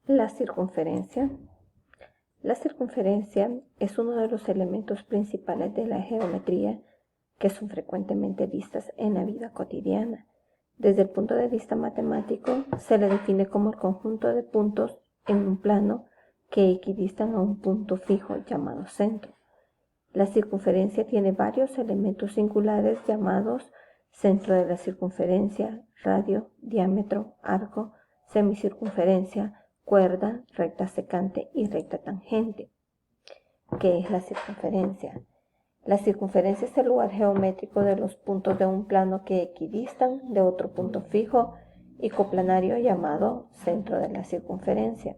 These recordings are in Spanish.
La circunferencia. La circunferencia es uno de los elementos principales de la geometría que son frecuentemente vistas en la vida cotidiana. Desde el punto de vista matemático, se le define como el conjunto de puntos en un plano que equidistan a un punto fijo llamado centro. La circunferencia tiene varios elementos singulares llamados centro de la circunferencia, radio, diámetro, arco, semicircunferencia, cuerda, recta secante y recta tangente. ¿Qué es la circunferencia? La circunferencia es el lugar geométrico de los puntos de un plano que equidistan de otro punto fijo y coplanario llamado centro de la circunferencia.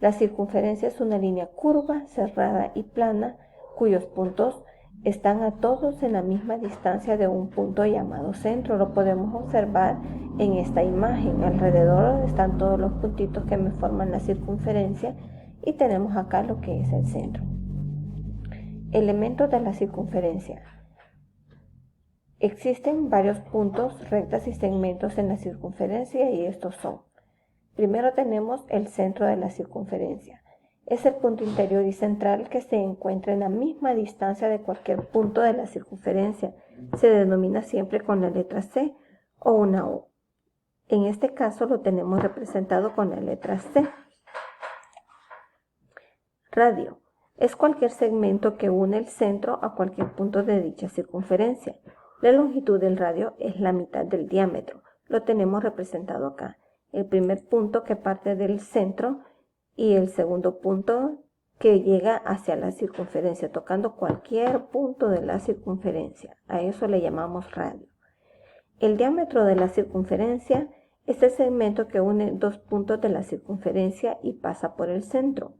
La circunferencia es una línea curva, cerrada y plana cuyos puntos están a todos en la misma distancia de un punto llamado centro. Lo podemos observar en esta imagen. Alrededor están todos los puntitos que me forman la circunferencia y tenemos acá lo que es el centro. Elementos de la circunferencia. Existen varios puntos, rectas y segmentos en la circunferencia y estos son: primero tenemos el centro de la circunferencia. Es el punto interior y central que se encuentra en la misma distancia de cualquier punto de la circunferencia. Se denomina siempre con la letra C o una O. En este caso lo tenemos representado con la letra C. Radio. Es cualquier segmento que une el centro a cualquier punto de dicha circunferencia. La longitud del radio es la mitad del diámetro. Lo tenemos representado acá. El primer punto que parte del centro y el segundo punto que llega hacia la circunferencia, tocando cualquier punto de la circunferencia. A eso le llamamos radio. El diámetro de la circunferencia es el segmento que une dos puntos de la circunferencia y pasa por el centro.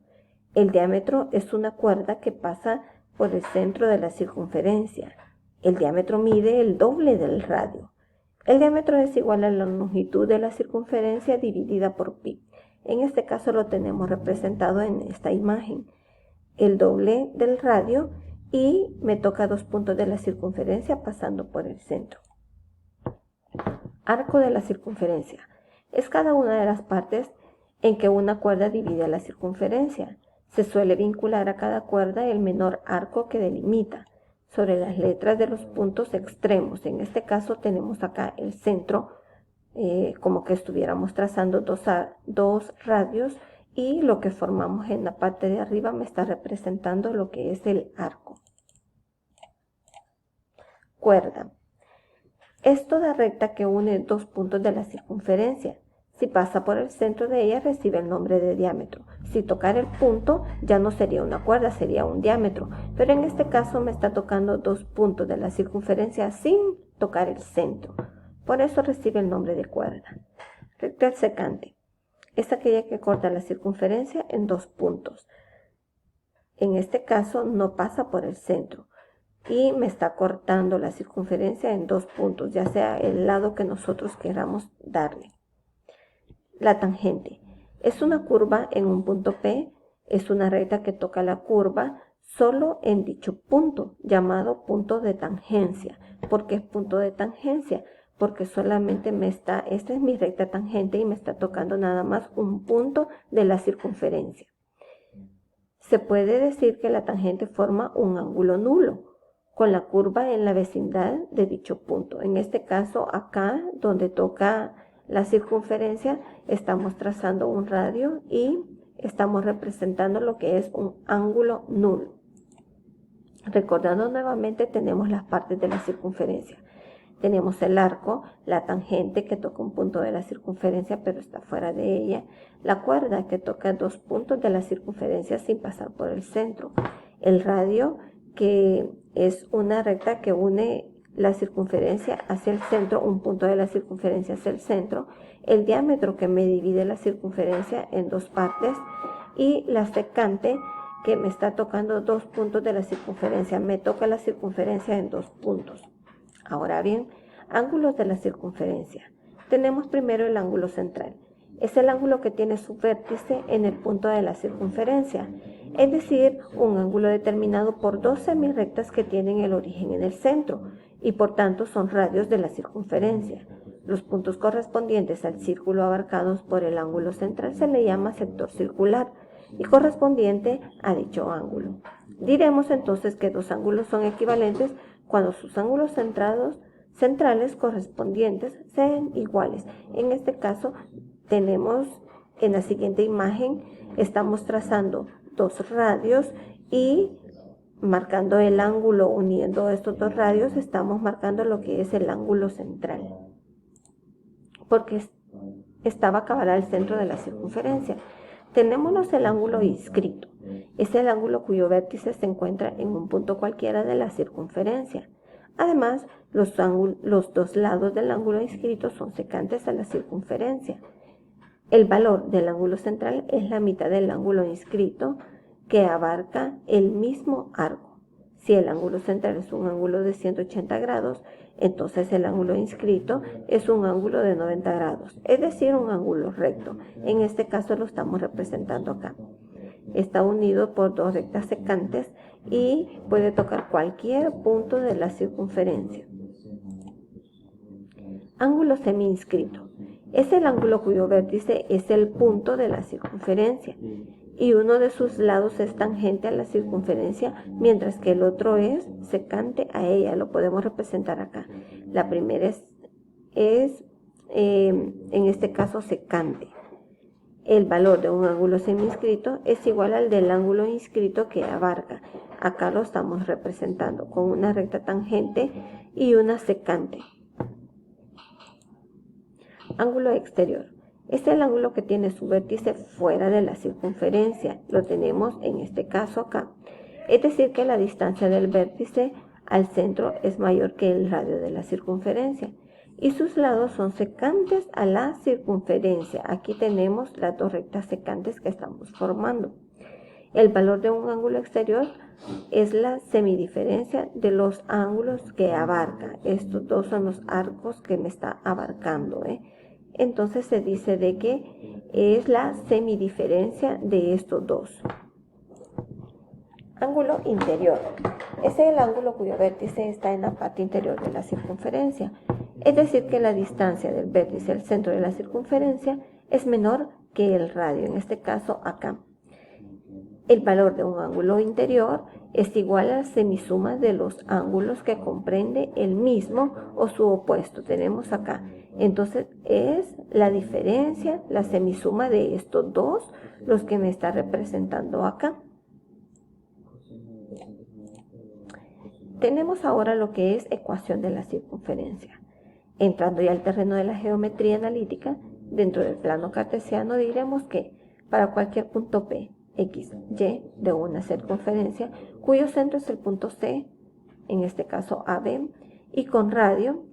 El diámetro es una cuerda que pasa por el centro de la circunferencia. El diámetro mide el doble del radio. El diámetro es igual a la longitud de la circunferencia dividida por pi. En este caso lo tenemos representado en esta imagen. El doble del radio y me toca dos puntos de la circunferencia pasando por el centro. Arco de la circunferencia. Es cada una de las partes en que una cuerda divide la circunferencia. Se suele vincular a cada cuerda el menor arco que delimita sobre las letras de los puntos extremos. En este caso tenemos acá el centro, como que estuviéramos trazando dos radios, y lo que formamos en la parte de arriba me está representando lo que es el arco. Cuerda. Es toda recta que une dos puntos de la circunferencia. Si pasa por el centro de ella, recibe el nombre de diámetro. Si tocara el punto, ya no sería una cuerda, sería un diámetro. Pero en este caso me está tocando dos puntos de la circunferencia sin tocar el centro. Por eso recibe el nombre de cuerda. Recta secante. Es aquella que corta la circunferencia en dos puntos. En este caso no pasa por el centro y me está cortando la circunferencia en dos puntos, ya sea el lado que nosotros queramos darle. La tangente. Es una curva en un punto P, es una recta que toca la curva solo en dicho punto, llamado punto de tangencia. ¿Por qué es punto de tangencia? Porque solamente esta es mi recta tangente y me está tocando nada más un punto de la circunferencia. Se puede decir que la tangente forma un ángulo nulo con la curva en la vecindad de dicho punto. En este caso, acá donde toca la circunferencia, estamos trazando un radio y estamos representando lo que es un ángulo nulo. Recordando nuevamente, tenemos las partes de la circunferencia. Tenemos el arco, la tangente que toca un punto de la circunferencia pero está fuera de ella, la cuerda que toca dos puntos de la circunferencia sin pasar por el centro, el radio que es una recta que une la circunferencia hacia el centro, un punto de la circunferencia hacia el centro, el diámetro que me divide la circunferencia en dos partes y la secante que me está tocando dos puntos de la circunferencia, me toca la circunferencia en dos puntos. Ahora bien, ángulos de la circunferencia. Tenemos primero el ángulo central. Es el ángulo que tiene su vértice en el punto de la circunferencia, es decir, un ángulo determinado por dos semirrectas que tienen el origen en el centro y por tanto son radios de la circunferencia. Los puntos correspondientes al círculo abarcados por el ángulo central se le llama sector circular y correspondiente a dicho ángulo. Diremos entonces que dos ángulos son equivalentes cuando sus ángulos centrales correspondientes sean iguales. En este caso tenemos en la siguiente imagen, estamos trazando dos radios y marcando el ángulo uniendo estos dos radios, estamos marcando lo que es el ángulo central, porque estaba cabal al centro de la circunferencia. Tenemos el ángulo inscrito, es el ángulo cuyo vértice se encuentra en un punto cualquiera de la circunferencia. Además, los dos lados del ángulo inscrito son secantes a la circunferencia. El valor del ángulo central es la mitad del ángulo inscrito que abarca el mismo arco. Si el ángulo central es un ángulo de 180 grados, entonces el ángulo inscrito es un ángulo de 90 grados, es decir, un ángulo recto. En este caso lo estamos representando acá. Está unido por dos rectas secantes y puede tocar cualquier punto de la circunferencia. Ángulo semi-inscrito. Es el ángulo cuyo vértice es el punto de la circunferencia y uno de sus lados es tangente a la circunferencia, mientras que el otro es secante a ella. Lo podemos representar acá. La primera es en este caso secante. El valor de un ángulo semi-inscrito es igual al del ángulo inscrito que abarca. Acá lo estamos representando con una recta tangente y una secante. Ángulo exterior. Es el ángulo que tiene su vértice fuera de la circunferencia. Lo tenemos en este caso acá. Es decir, que la distancia del vértice al centro es mayor que el radio de la circunferencia. Y sus lados son secantes a la circunferencia. Aquí tenemos las dos rectas secantes que estamos formando. El valor de un ángulo exterior es la semidiferencia de los ángulos que abarca. Estos dos son los arcos que me está abarcando, Entonces se dice de que es la semidiferencia de estos dos. Ángulo interior. Es el ángulo cuyo vértice está en la parte interior de la circunferencia. Es decir, que la distancia del vértice al centro de la circunferencia es menor que el radio, en este caso acá. El valor de un ángulo interior es igual a la semisuma de los ángulos que comprende el mismo o su opuesto. Tenemos acá. Entonces es la diferencia, la semisuma de estos dos, los que me está representando acá. Tenemos ahora lo que es ecuación de la circunferencia. Entrando ya al terreno de la geometría analítica, dentro del plano cartesiano diremos que para cualquier punto P, X, Y de una circunferencia, cuyo centro es el punto C, en este caso AB, y con radio,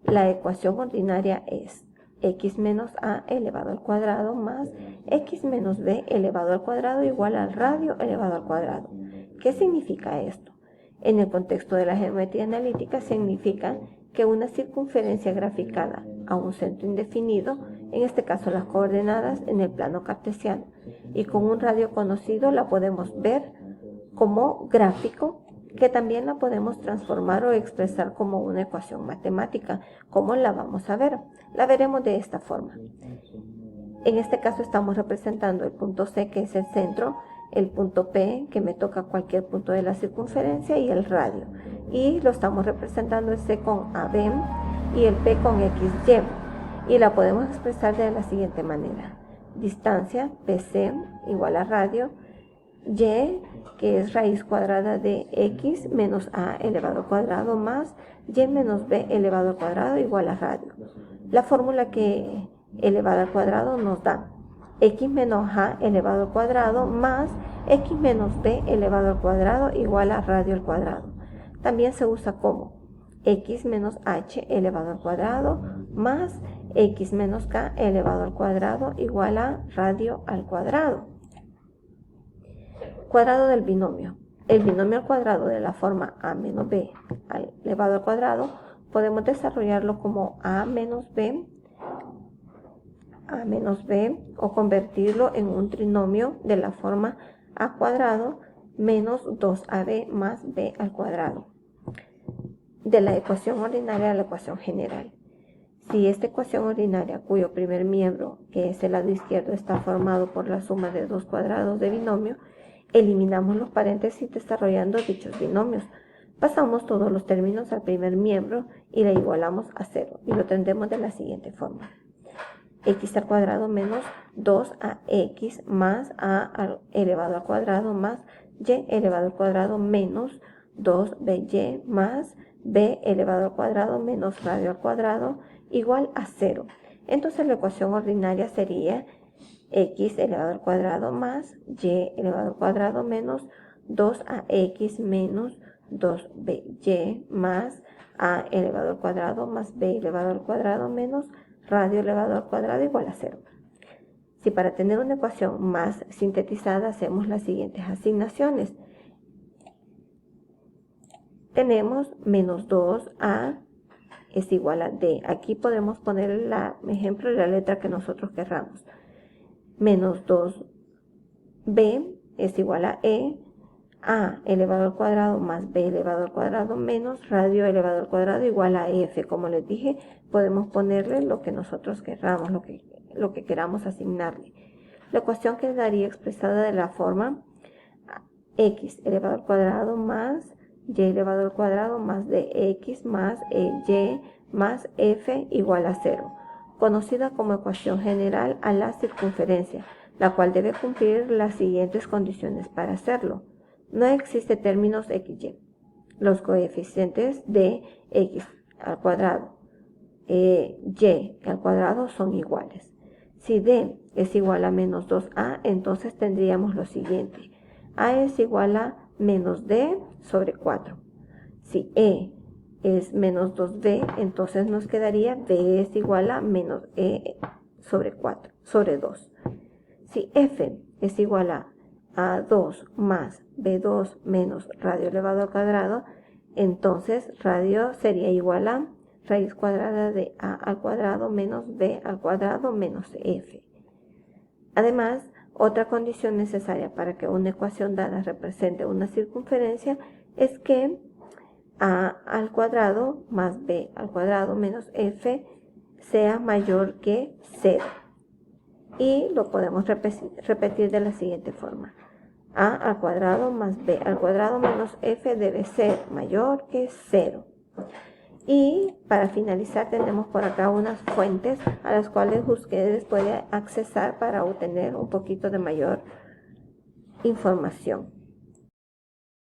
la ecuación ordinaria es x menos a elevado al cuadrado más x menos b elevado al cuadrado igual al radio elevado al cuadrado. ¿Qué significa esto? En el contexto de la geometría analítica significa que una circunferencia graficada a un centro indefinido, en este caso las coordenadas en el plano cartesiano, y con un radio conocido la podemos ver como gráfico, que también la podemos transformar o expresar como una ecuación matemática. ¿Cómo la vamos a ver? La veremos de esta forma. En este caso estamos representando el punto C, que es el centro, el punto P, que me toca cualquier punto de la circunferencia, y el radio. Y lo estamos representando el C con AB y el P con XY. Y la podemos expresar de la siguiente manera. Distancia PC igual a radio, Y, que es raíz cuadrada de X menos A elevado al cuadrado más Y menos B elevado al cuadrado igual a radio. La fórmula que elevada al cuadrado nos da X menos A elevado al cuadrado más X menos B elevado al cuadrado igual a radio al cuadrado. También se usa como X menos H elevado al cuadrado más X menos K elevado al cuadrado igual a radio al cuadrado. Cuadrado del binomio. El binomio al cuadrado de la forma a menos b elevado al cuadrado podemos desarrollarlo como a menos b o convertirlo en un trinomio de la forma a cuadrado menos 2ab más b al cuadrado. De la ecuación ordinaria a la ecuación general. Si esta ecuación ordinaria, cuyo primer miembro, que es el lado izquierdo, está formado por la suma de dos cuadrados de binomio, eliminamos los paréntesis desarrollando dichos binomios. Pasamos todos los términos al primer miembro y la igualamos a 0. Y lo tendremos de la siguiente forma. X al cuadrado menos 2ax más a elevado al cuadrado más y elevado al cuadrado menos 2by más b elevado al cuadrado menos radio al cuadrado igual a 0. Entonces la ecuación ordinaria sería x elevado al cuadrado más y elevado al cuadrado menos 2ax menos 2by más a elevado al cuadrado más b elevado al cuadrado menos radio elevado al cuadrado igual a 0. Si para tener una ecuación más sintetizada hacemos las siguientes asignaciones. Tenemos menos 2a es igual a d. Aquí podemos poner el ejemplo de la letra que nosotros querramos. Menos 2b es igual a e. A elevado al cuadrado más b elevado al cuadrado menos radio elevado al cuadrado igual a f. Como les dije, podemos ponerle lo que nosotros querramos, lo que queramos asignarle. La ecuación quedaría expresada de la forma x elevado al cuadrado más y elevado al cuadrado más dx más y más f igual a 0, conocida como ecuación general a la circunferencia, la cual debe cumplir las siguientes condiciones para hacerlo. No existe términos xy. Los coeficientes de x al cuadrado y al cuadrado son iguales. Si d es igual a menos 2a, entonces tendríamos lo siguiente. A es igual a menos d sobre 4. Si e es menos 2b, entonces nos quedaría b es igual a menos e sobre 4, sobre 2. Si f es igual a 2 más b2 menos radio elevado al cuadrado, entonces radio sería igual a raíz cuadrada de a al cuadrado menos b al cuadrado menos f. Además, otra condición necesaria para que una ecuación dada represente una circunferencia es que a al cuadrado más b al cuadrado menos f sea mayor que 0. Y lo podemos repetir de la siguiente forma. A al cuadrado más b al cuadrado menos f debe ser mayor que 0. Y para finalizar tenemos por acá unas fuentes a las cuales ustedes pueden accesar para obtener un poquito de mayor información.